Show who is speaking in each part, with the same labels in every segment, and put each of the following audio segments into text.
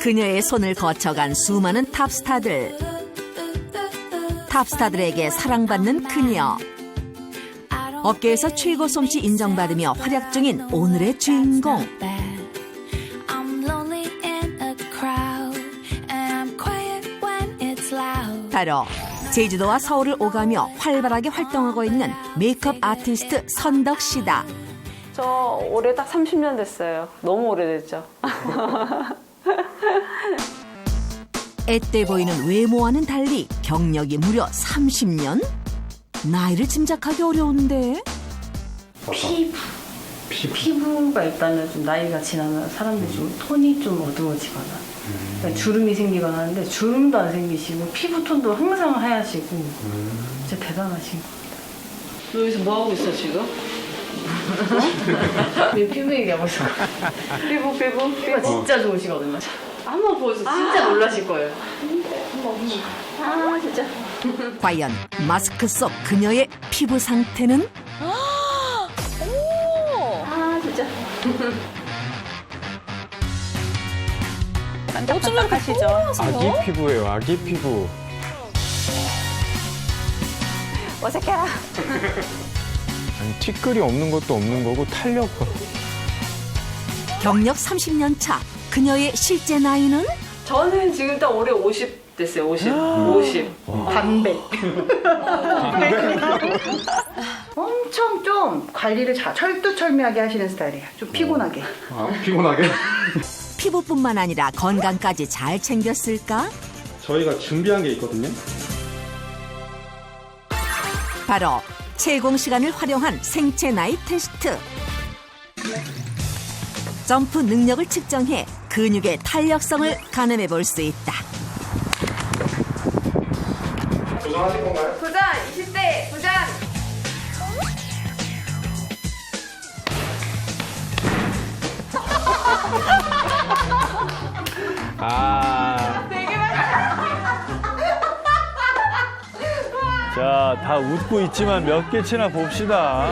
Speaker 1: 그녀의 손을 거쳐간 수많은 탑스타들. 탑스타들에게 사랑받는 그녀. 업계에서 최고 솜씨 인정받으며 활약 중인 오늘의 주인공. 바로 제주도와 서울을 오가며 활발하게 활동하고 있는 메이크업 아티스트 선덕 씨다.
Speaker 2: 저 올해 딱 30년 됐어요. 너무 오래됐죠.
Speaker 1: 앳돼 보이는 외모와는 달리 경력이 무려 30년? 나이를 짐작하기 어려운데.
Speaker 2: 피부가 일단은 좀 나이가 지나면 사람들이 좀 톤이 좀 어두워지거나 그러니까 주름이 생기거나 하는데 주름도 안 생기시고 피부 톤도 항상 하얗시고 진짜 대단하신 것 같아요. 너 여기서 뭐 하고 있어 지금? 내 피부 얘기하고 있어. 피부가 진짜 좋으시거든요. 한번 보여서 진짜 놀라실 거예요. 아 진짜.
Speaker 1: 과연 마스크 속 그녀의 피부 상태는?
Speaker 2: 아 진짜. 반짝반짝하시죠?
Speaker 3: 아기 피부예요, 아기 피부.
Speaker 2: 어색해라.
Speaker 3: 아니, 티끌이 없는 것도 없는 거고 탄력과.
Speaker 1: 경력 30년 차 그녀의 실제 나이는?
Speaker 2: 저는 지금 딱 올해 50 됐어요. 50. 반백.
Speaker 4: 엄청 좀 관리를 철두철미하게 하시는 스타일이에요. 좀 피곤하게.
Speaker 5: 피곤하게?
Speaker 1: 피부뿐만 아니라 건강까지 잘 챙겼을까?
Speaker 5: 저희가 준비한 게 있거든요.
Speaker 1: 바로 채공 시간을 활용한 생체 나이 테스트. 점프 능력을 측정해 근육의 탄력성을 가늠해 볼 수 있다.
Speaker 5: 도전하실 건가요?
Speaker 2: 도전! 20대 도전!
Speaker 6: 자, 다 웃고 있지만 몇 개치나 봅시다.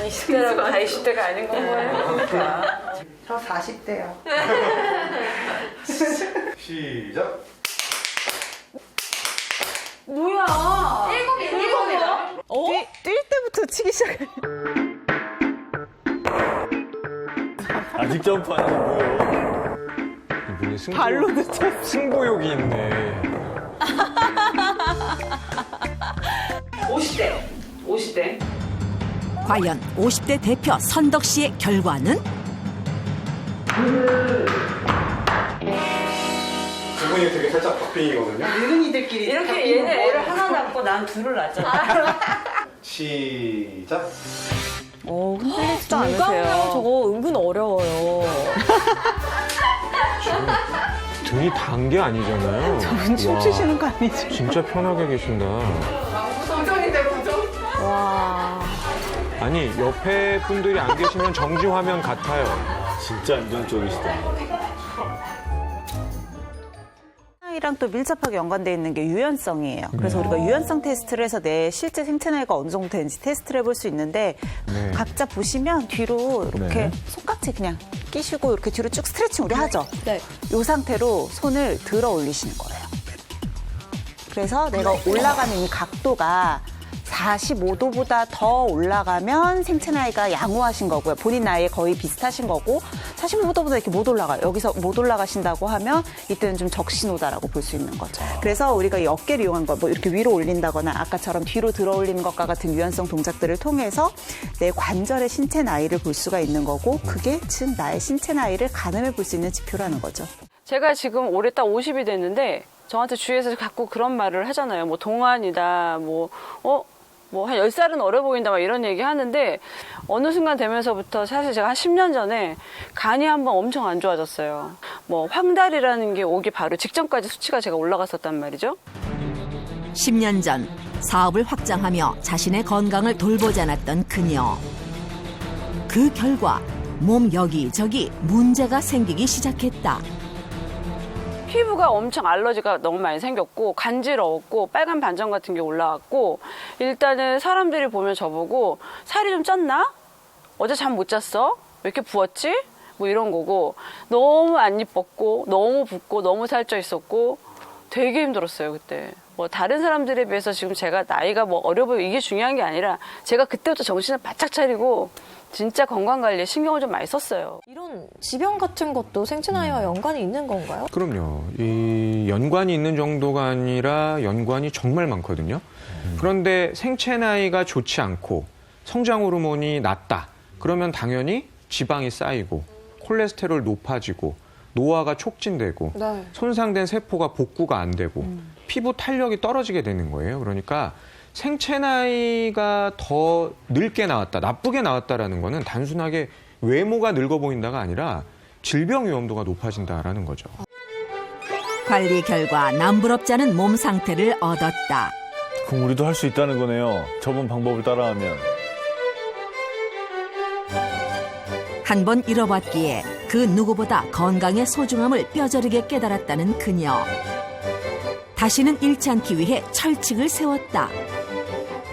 Speaker 2: 20대라고 다 20대가 아닌 거예요.
Speaker 4: 저 40대요.
Speaker 5: 시작.
Speaker 2: 뭐야? 7이다.
Speaker 4: 뛸 때부터 치기 시작해.
Speaker 6: 아직 점프하는 게 뭐예요?
Speaker 3: 이분이 발로 늦췄어. 승부욕이 있네.
Speaker 2: 50대.
Speaker 1: 과연 50대 대표 선덕 씨의 결과는?
Speaker 5: 두 분이 되게 살짝 박빙이거든요.
Speaker 4: 어른이들끼리
Speaker 2: 이렇게 얘는 애를 하나 낳고 난 둘을 낳았잖아.
Speaker 5: 시작.
Speaker 2: 흔들리지도 않으세요.
Speaker 7: 저거 은근 어려워요.
Speaker 3: 등이 단 게 아니잖아요. 저분
Speaker 4: 춤추시는 거 아니죠?
Speaker 3: 진짜 편하게 계신다.
Speaker 7: 와.
Speaker 3: 아니, 옆에 분들이 안 계시면 정지 화면 같아요.
Speaker 6: 진짜 안정적이시다.
Speaker 8: 이랑 또 밀접하게 연관되어 있는 게 유연성이에요. 그래서 우리가 유연성 테스트를 해서 내 실제 생체 나이가 어느 정도 되는지 테스트를 해볼 수 있는데
Speaker 3: 네.
Speaker 8: 각자 보시면 뒤로 이렇게
Speaker 3: 네.
Speaker 8: 손깍지 그냥 끼시고 이렇게 뒤로 쭉 스트레칭 우리 하죠?
Speaker 7: 네.
Speaker 8: 이 상태로 손을 들어 올리시는 거예요. 그래서 내가 올라가는 이 각도가 45도보다 더 올라가면 생체 나이가 양호하신 거고요. 본인 나이에 거의 비슷하신 거고 45도보다 이렇게 못 올라가요. 여기서 못 올라가신다고 하면 이때는 좀 적신호다라고 볼 수 있는 거죠. 그래서 우리가 이 어깨를 이용한 거, 뭐 이렇게 위로 올린다거나 아까처럼 뒤로 들어 올리는 것과 같은 유연성 동작들을 통해서 내 관절의 신체 나이를 볼 수가 있는 거고 그게 즉 나의 신체 나이를 가늠해 볼 수 있는 지표라는 거죠.
Speaker 2: 제가 지금 올해 딱 50이 됐는데 저한테 주위에서 자꾸 그런 말을 하잖아요. 뭐 동안이다, 뭐 한 10살은 어려 보인다, 막 이런 얘기 하는데, 어느 순간 되면서부터 사실 제가 한 10년 전에 간이 한번 엄청 안 좋아졌어요. 뭐, 황달이라는 게 오기 바로 직전까지 수치가 제가 올라갔었단 말이죠.
Speaker 1: 10년 전 사업을 확장하며 자신의 건강을 돌보지 않았던 그녀. 그 결과 몸 여기저기 문제가 생기기 시작했다.
Speaker 2: 피부가 엄청 알러지가 너무 많이 생겼고 간지러웠고 빨간 반점 같은 게 올라왔고 일단은 사람들이 보면 저보고 살이 좀 쪘나? 어제 잠 못 잤어? 왜 이렇게 부었지? 뭐 이런 거고 너무 안 이뻤고 너무 붓고 너무 살쪄 있었고 되게 힘들었어요 그때. 뭐 다른 사람들에 비해서 지금 제가 나이가 뭐 어려 보이고 이게 중요한 게 아니라 제가 그때부터 정신을 바짝 차리고 진짜 건강 관리에 신경을 좀 많이 썼어요.
Speaker 7: 이런 지병 같은 것도 생체 나이와 연관이 있는 건가요?
Speaker 3: 그럼요. 이 연관이 있는 정도가 아니라 연관이 정말 많거든요. 그런데 생체 나이가 좋지 않고 성장 호르몬이 낮다. 그러면 당연히 지방이 쌓이고 콜레스테롤 높아지고 노화가 촉진되고
Speaker 7: 네.
Speaker 3: 손상된 세포가 복구가 안 되고 피부 탄력이 떨어지게 되는 거예요. 그러니까 생체 나이가 더 늙게 나왔다, 나쁘게 나왔다라는 거는 단순하게 외모가 늙어 보인다가 아니라 질병 위험도가 높아진다라는 거죠.
Speaker 1: 관리 결과 남부럽지 않은 몸 상태를 얻었다.
Speaker 6: 그럼 우리도 할 수 있다는 거네요. 저번 방법을 따라하면.
Speaker 1: 한 번 잃어봤기에 그 누구보다 건강의 소중함을 뼈저리게 깨달았다는 그녀. 다시는 잃지 않기 위해 철칙을 세웠다.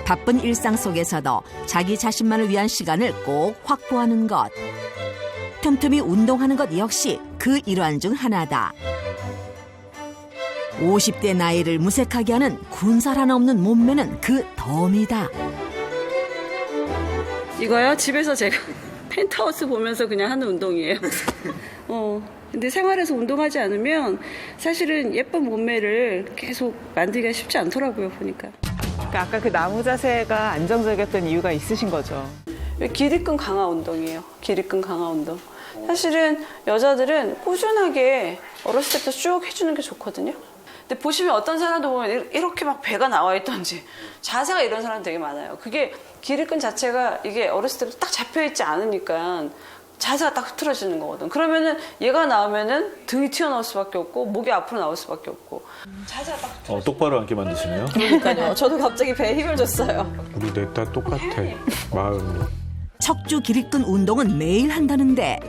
Speaker 1: 바쁜 일상 속에서도 자기 자신만을 위한 시간을 꼭 확보하는 것. 틈틈이 운동하는 것 역시 그 일환 중 하나다. 50대 나이를 무색하게 하는 군살 하나 없는 몸매는 그 덤이다.
Speaker 2: 이거요? 집에서 제가 펜트하우스 보면서 그냥 하는 운동이에요. 근데 생활에서 운동하지 않으면 사실은 예쁜 몸매를 계속 만들기가 쉽지 않더라고요, 보니까.
Speaker 9: 그러니까 아까 그 나무 자세가 안정적이었던 이유가 있으신 거죠.
Speaker 2: 기립근 강화 운동이에요. 기립근 강화 운동. 사실은 여자들은 꾸준하게 어렸을 때부터 쭉 해주는 게 좋거든요. 근데 보시면 어떤 사람도 보면 이렇게 막 배가 나와 있던지 자세가 이런 사람 되게 많아요. 그게 기립근 자체가 이게 어렸을 때부터 딱 잡혀있지 않으니까 자세가 딱 흐트러지는 거거든. 그러면은 얘가 나오면은 등이 튀어나올 수밖에 없고 목이 앞으로 나올 수밖에 없고 자세가 딱
Speaker 6: 똑바로 앉게 만드시네요.
Speaker 7: 그러니까요. 저도 갑자기 배에 힘을 줬어요.
Speaker 3: 우리 넷 다 똑같아. 마음이.
Speaker 1: 척추 기립근 운동은 매일 한다는데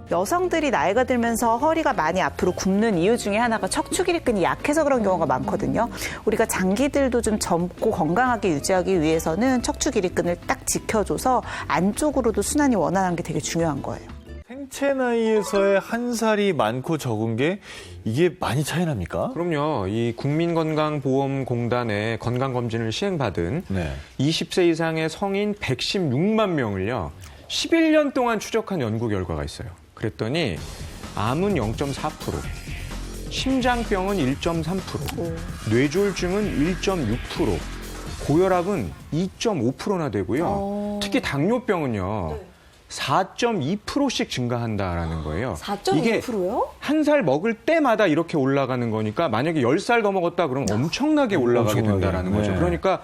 Speaker 8: 여성들이 나이가 들면서 허리가 많이 앞으로 굽는 이유 중에 하나가 척추 기립근이 약해서 그런 경우가 많거든요. 우리가 장기들도 좀 젊고 건강하게 유지하기 위해서는 척추 기립근을 딱 지켜줘서 안쪽으로도 순환이 원활한 게 되게 중요한 거예요.
Speaker 6: 생체 나이에서의 한 살이 많고 적은 게 이게 많이 차이 납니까?
Speaker 3: 그럼요. 이 국민건강보험공단의 건강검진을 시행받은
Speaker 6: 네.
Speaker 3: 20세 이상의 성인 116만 명을요. 11년 동안 추적한 연구 결과가 있어요. 그랬더니 암은 0.4%, 심장병은 1.3%, 뇌졸중은 1.6%, 고혈압은 2.5%나 되고요. 특히 당뇨병은요. 4.2%씩 증가한다라는 거예요.
Speaker 7: 4.2%요?
Speaker 3: 한 살 먹을 때마다 이렇게 올라가는 거니까 만약에 10살 더 먹었다 그러면 엄청나게 올라가게 된다라는 거죠.
Speaker 6: 네.
Speaker 3: 그러니까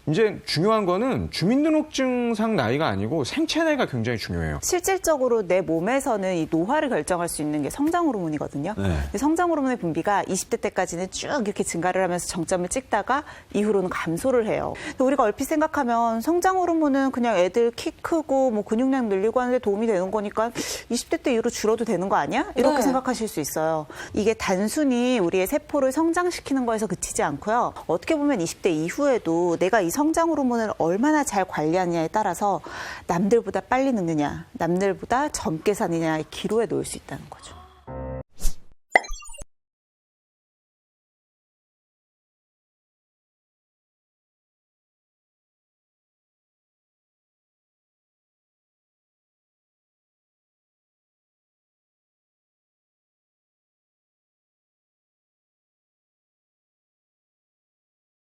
Speaker 3: 이제 중요한 거는 주민등록증상 나이가 아니고 생체 나이가 굉장히 중요해요.
Speaker 8: 실질적으로 내 몸에서는 이 노화를 결정할 수 있는 게 성장 호르몬이거든요.
Speaker 6: 네.
Speaker 8: 성장 호르몬의 분비가 20대 때까지는 쭉 이렇게 증가를 하면서 정점을 찍다가 이후로는 감소를 해요. 근데 우리가 얼핏 생각하면 성장 호르몬은 그냥 애들 키 크고 뭐 근육량 늘리고 하는데 도움이 되는 거니까 20대 때 이후로 줄어도 되는 거 아니야? 이렇게
Speaker 7: 네.
Speaker 8: 생각하실 수 있어요. 이게 단순히 우리의 세포를 성장시키는 거에서 그치지 않고요. 어떻게 보면 20대 이후에도 내가 이 성장 호르몬을 얼마나 잘 관리하느냐에 따라서 남들보다 빨리 늙느냐, 남들보다 젊게 사느냐의 기로에 놓일 수 있다는 거죠.